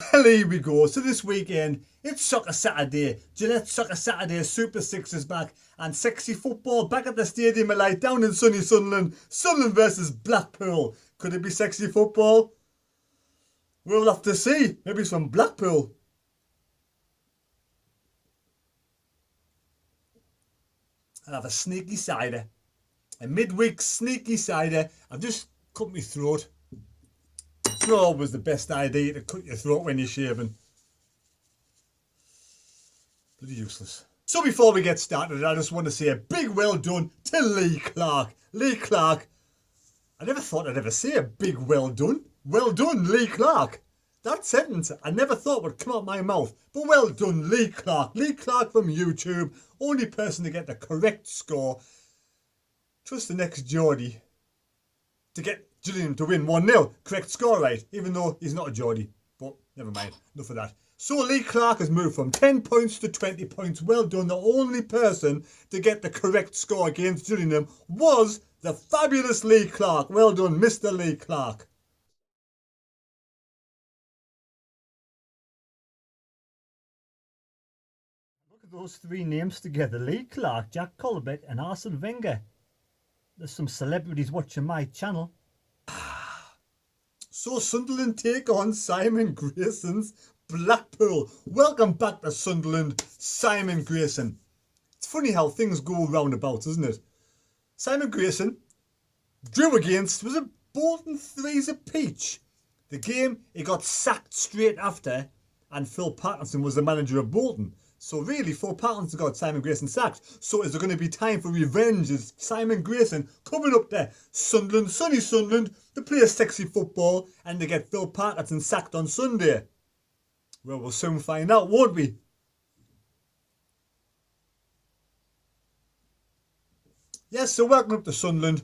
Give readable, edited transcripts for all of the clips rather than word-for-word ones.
Well, here we go. So this weekend, it's Soccer Saturday. Gillette Soccer Saturday Super Six is back. And sexy football back at the Stadium of Light down in sunny Sunderland. Sunderland versus Blackpool. Could it be sexy football? We'll have to see. Maybe it's from Blackpool. I'll have a sneaky cider. A midweek sneaky cider. I've just cut my throat. It's not always the best idea to cut your throat when you're shaving. Bloody useless. So before we get started, I just want to say a big well done to Lee Clark. Lee Clark. I never thought I'd ever say a big well done. Well done, Lee Clark. That sentence I never thought would come out my mouth. But well done, Lee Clark. Lee Clark from YouTube. Only person to get the correct score. Trust the next Geordie to get Gillingham to win 1-0. Correct score, right? Even though he's not a Geordie. But never mind. Enough of that. So Lee Clark has moved from 10 points to 20 points. Well done. The only person to get the correct score against Gillingham was the fabulous Lee Clark. Well done, Mr. Lee Clark. Look at those three names together. Lee Clark, Jack Colbert and Arsene Wenger. There's some celebrities watching my channel. So Sunderland take on Simon Grayson's Blackpool. Welcome back to Sunderland, Simon Grayson. It's funny how things go roundabouts, isn't it? Simon Grayson drew against, was it Bolton 3's a peach? The game, he got sacked straight after, and Phil Parkinson was the manager of Bolton. So really, Phil Parkinson got Simon Grayson sacked. So is there going to be time for revenge? Is Simon Grayson coming up there? Sunderland, sunny Sunderland, to play sexy football and to get Phil Parkinson sacked on Sunday? Well, we'll soon find out, won't we? Yes, so welcome up to Sunderland.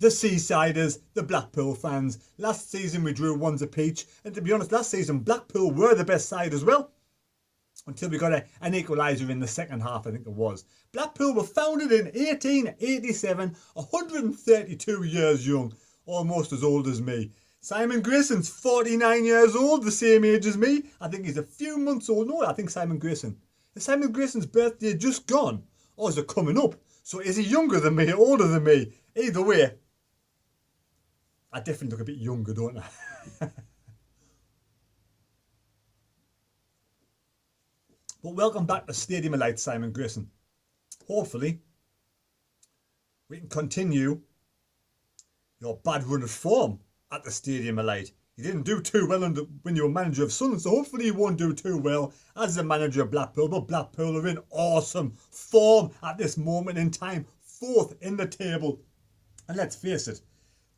The Seasiders, the Blackpool fans. Last season we drew ones apiece. And to be honest, last season Blackpool were the best side as well. Until we got an equaliser in the second half, I think it was. Blackpool were founded in 1887, 132 years young, almost as old as me. Simon Grayson's 49 years old, the same age as me. I think he's a few months old. No, I think Simon Grayson. Is Simon Grayson's birthday just gone? Or is it coming up? So is he younger than me or older than me? Either way, I definitely look a bit younger, don't I? But welcome back to Stadium of Light, Simon Grayson. Hopefully, we can continue your bad run of form at the Stadium of Light. You didn't do too well when you were manager of Sunderland, so hopefully you won't do too well as the manager of Blackpool. But Blackpool are in awesome form at this moment in time. 4th in the table. And let's face it,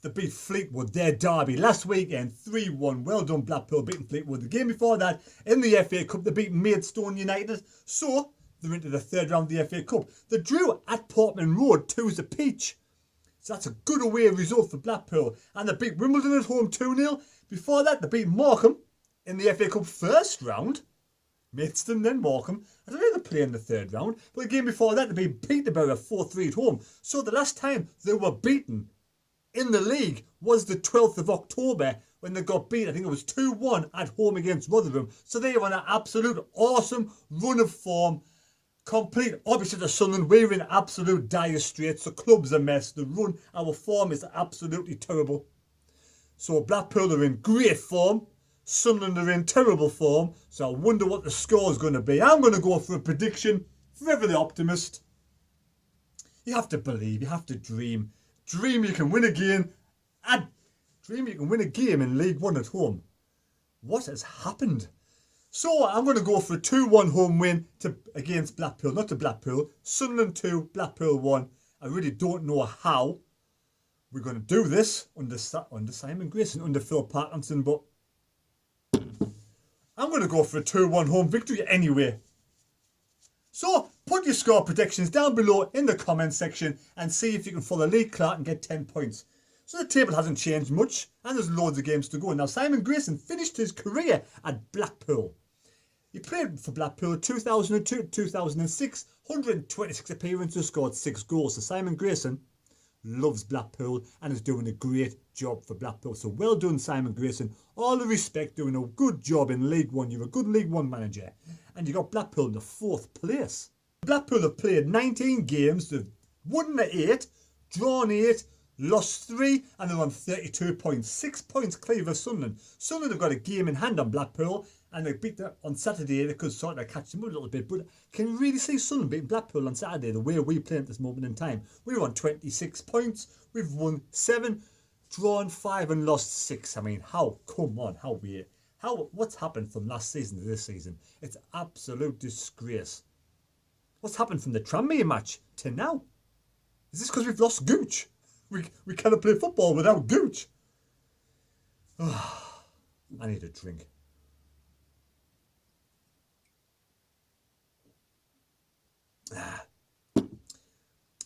they beat Fleetwood, their derby, last weekend, 3-1. Well done, Blackpool, beating Fleetwood. The game before that, in the FA Cup, they beat Maidstone United. So, they're into the third round of the FA Cup. They drew at Portman Road, 2's apiece. So that's a good away result for Blackpool. And they beat Wimbledon at home 2-0. Before that, they beat Morecambe in the FA Cup first round. Maidstone, then Morecambe. I don't know if they play in the third round. But the game before that, they beat Peterborough 4-3 at home. So the last time they were beaten in the league was the 12th of October when they got beat. I think it was 2-1 at home against Rotherham. So they were on an absolute awesome run of form. Complete opposite of Sunderland. We're in absolute dire straits. The club's a mess. The run, our form is absolutely terrible. So Blackpool are in great form. Sunderland are in terrible form. So I wonder what the score is going to be. I'm going to go for a prediction. Forever the optimist. You have to believe. You have to dream. Dream you can win a game. Dream you can win a game in League One at home. What has happened? So I'm going to go for a 2-1 home win against Blackpool. Not to Blackpool. Sunderland 2, Blackpool 1. I really don't know how we're going to do this under Simon Grayson, under Phil Parkinson, but I'm going to go for a 2-1 home victory anyway. So put your score predictions down below in the comment section and see if you can follow Lee Clark and get 10 points. So the table hasn't changed much and there's loads of games to go. Now Simon Grayson finished his career at Blackpool. He played for Blackpool 2002 2006, 126 appearances, scored 6 goals. So Simon Grayson loves Blackpool and is doing a great job for Blackpool. So well done, Simon Grayson. All the respect, doing a good job in League One. You're a good League One manager. And you got Blackpool in the 4th place. Blackpool have played 19 games. They've won 8, drawn 8, lost 3, and they're on 32 points. 6 points clear of Sunderland. Sunderland have got a game in hand on Blackpool, and they beat them on Saturday. They could sort of catch them a little bit, but can you really see Sunderland beating Blackpool on Saturday the way we play at this moment in time? We're on 26 points. We've won 7, drawn 5, and lost 6. I mean, come on, what's happened from last season to this season? It's absolute disgrace. What's happened from the Tranmere match to now? Is this because we've lost Gooch? We cannot play football without Gooch. Oh, I need a drink.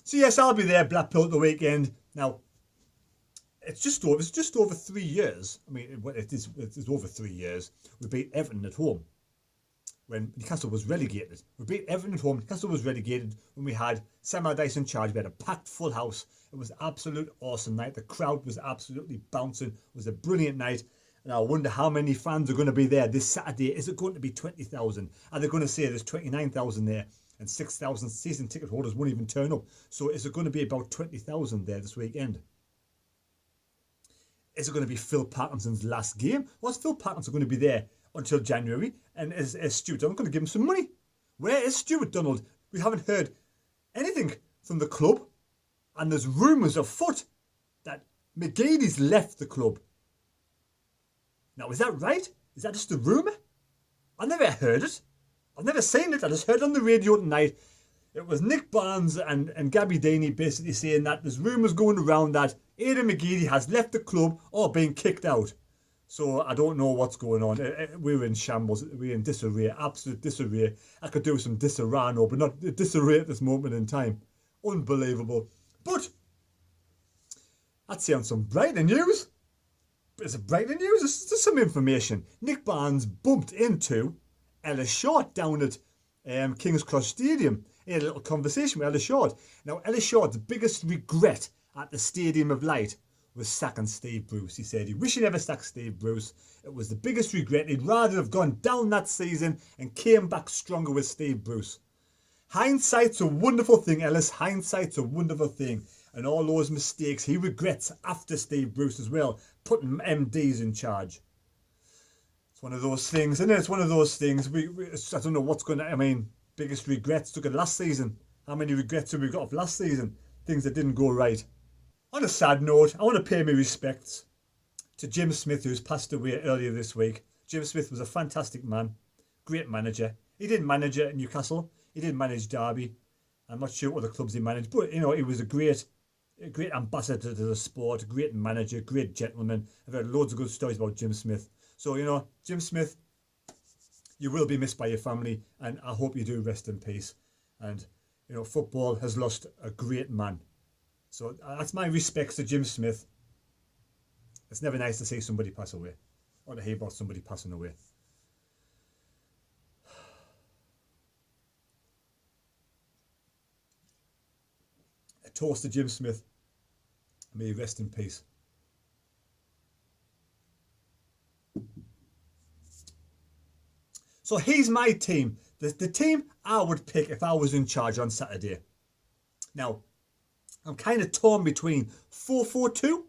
So yes, I'll be there, Blackpool, at the weekend. Now, it's just over 3 years. I mean, it's over 3 years. We beat Everton at home when Newcastle was relegated. We beat Everton at home. Newcastle was relegated when we had Sam Allardyce in charge. We had a packed full house. It was an absolute awesome night. The crowd was absolutely bouncing. It was a brilliant night. And I wonder how many fans are going to be there this Saturday. Is it going to be 20,000? Are they going to say there's 29,000 there and 6,000 season ticket holders won't even turn up? So is it going to be about 20,000 there this weekend? Is it going to be Phil Parkinson's last game? Or is Phil Parkinson going to be there until January? And is Stuart Donald going to give him some money? Where is Stuart Donald? We haven't heard anything from the club. And there's rumours afoot that McGeady's left the club. Now, is that right? Is that just a rumour? I never heard it. I've never seen it. I just heard it on the radio tonight. It was Nick Barnes and Gabby Daney basically saying that there's rumours going around that Aiden McGeady has left the club or been kicked out. So I don't know what's going on. We're in shambles. We're in disarray, absolute disarray. I could do some disarray, but not disarray at this moment in time. Unbelievable. But I'd say on some brighter news. But it's a brighter news. There's some information. Nick Barnes bumped into Ellis Short down at King's Cross Stadium. He had a little conversation with Ellis Short. Now, Ellis Short's biggest regret at the Stadium of Light was sacking Steve Bruce. He said he wished he never sacked Steve Bruce. It was the biggest regret. He'd rather have gone down that season and came back stronger with Steve Bruce. Hindsight's a wonderful thing, Ellis. Hindsight's a wonderful thing. And all those mistakes he regrets after Steve Bruce as well, putting MDs in charge. It's one of those things, isn't it? It's one of those things. I don't know what's going to... I mean, biggest regrets. Look at last season. How many regrets have we got of last season? Things that didn't go right. On a sad note, I want to pay my respects to Jim Smith, who's passed away earlier this week. Jim Smith was a fantastic man. Great manager. He didn't manage at Newcastle. He didn't manage Derby. I'm not sure what other clubs he managed. But, you know, he was a great ambassador to the sport. Great manager. Great gentleman. I've heard loads of good stories about Jim Smith. So, you know, Jim Smith, you will be missed by your family. And I hope you do rest in peace. And, you know, football has lost a great man. So that's my respects to Jim Smith. It's never nice to see somebody pass away. Or to hear about somebody passing away. A toast to Jim Smith. May he rest in peace. So here's my team. The team I would pick if I was in charge on Saturday. Now, I'm kind of torn between 4-4-2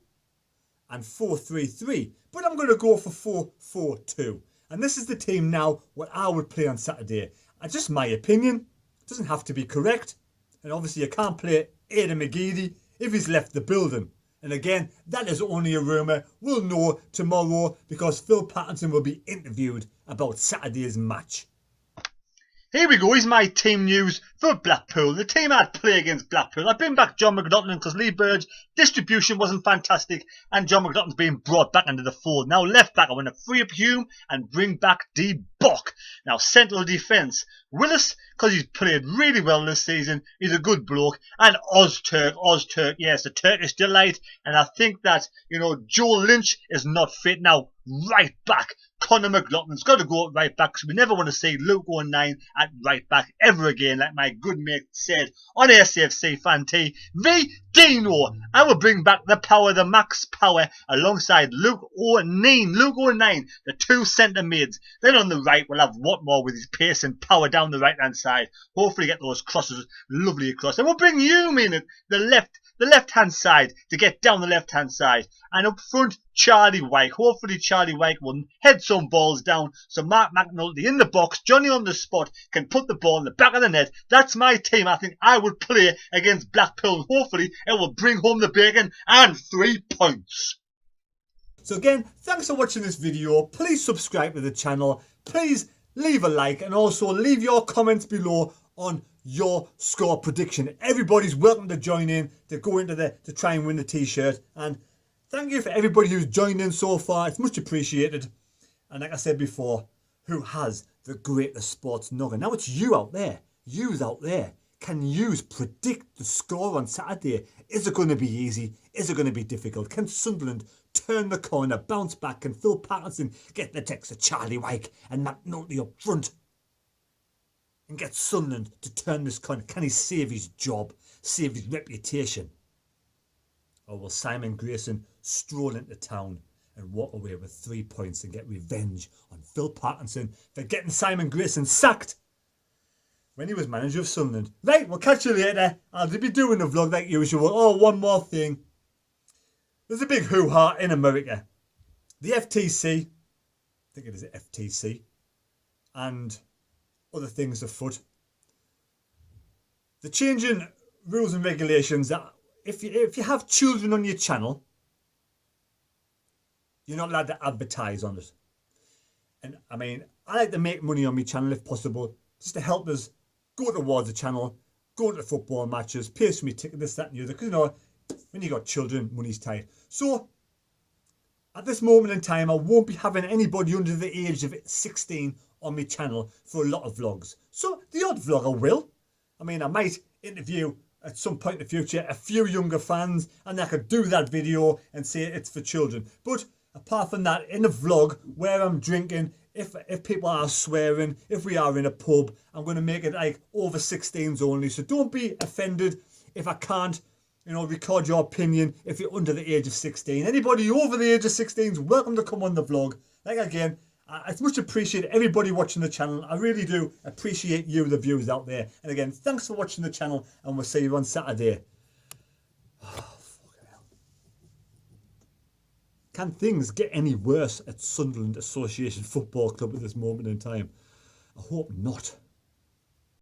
and 4-3-3. But I'm going to go for 4-4-2. And this is the team now, what I would play on Saturday. Just my opinion. It doesn't have to be correct. And obviously you can't play Aiden McGeady if he's left the building. And again, that is only a rumour. We'll know tomorrow because Phil Parkinson will be interviewed about Saturday's match. Here we go, here's my team news for Blackpool. The team I'd play against Blackpool. I bring back John McNaughton because Lee Burge's distribution wasn't fantastic and John McNaughton's being brought back into the fold. Now left back, I want to free up Hume and bring back D. Buck. Now central defence, Willis, because he's played really well this season. He's a good bloke. And Ozturk, yes, the Turkish delight. And I think that, you know, Joe Lynch is not fit now. Right back. Conor McLaughlin's got to go at right back because we never want to see Luke O'Nien at right back ever again, like my good mate said on SFC Fan TV. Dino, I will bring back the power, the max power, alongside Luke O'Nien. Luke O'Nien, the two centre mids. Then on the right, we'll have Watmore with his pace and power down the right hand side. Hopefully, get those crosses lovely across. And we'll bring you in at the left hand side to get down the left hand side. And up front, Charlie Wyke. Hopefully, Charlie Wyke will head some balls down. So Mark McNulty in the box, Johnny on the spot, can put the ball in the back of the net. That's my team. I think I would play against Blackpool. Hopefully, it will bring home the bacon and 3 points. So again, thanks for watching this video. Please subscribe to the channel. Please leave a like and also leave your comments below on your score prediction. Everybody's welcome to join in, to go into to try and win the t-shirt. And thank you for everybody who's joined in so far. It's much appreciated. And like I said before, who has the greatest sports noggin? Now it's you out there. Yous out there. Can yous predict the score on Saturday? Is it going to be easy? Is it going to be difficult? Can Sunderland turn the corner, bounce back? Can Phil Parkinson get the text of Charlie Wyke and McNulty up front? And get Sunderland to turn this corner? Can he save his job? Save his reputation? Or will Simon Grayson stroll into town and walk away with 3 points and get revenge on Phil Parkinson for getting Simon Grayson sacked when he was manager of Sunderland? Right, we'll catch you later. I'll be doing the vlog like usual. Oh, one more thing. There's a big hoo-ha in America. The FTC, I think it is FTC, and other things afoot. They're changing rules and regulations that if you have children on your channel, you're not allowed to advertise on it. And I mean, I like to make money on my channel if possible, just to help us go towards the channel, go to the football matches, pay for me ticket, this, that and the other. Because, you know, when you got children, money's tight. So, at this moment in time, I won't be having anybody under the age of 16 on my channel for a lot of vlogs. So, the odd vlogger will. I mean, I might interview at some point in the future a few younger fans, and I could do that video and say it's for children. But apart from that, in a vlog where I'm drinking, if people are swearing, if we are in a pub, I'm going to make it like over 16s only. So don't be offended if I can't, you know, record your opinion if you're under the age of 16. Anybody over the age of 16 is welcome to come on the vlog. Like again, it's much appreciated everybody watching the channel. I really do appreciate you, the viewers out there. And again, thanks for watching the channel, and we'll see you on Saturday. Can things get any worse at Sunderland Association Football Club at this moment in time? I hope not.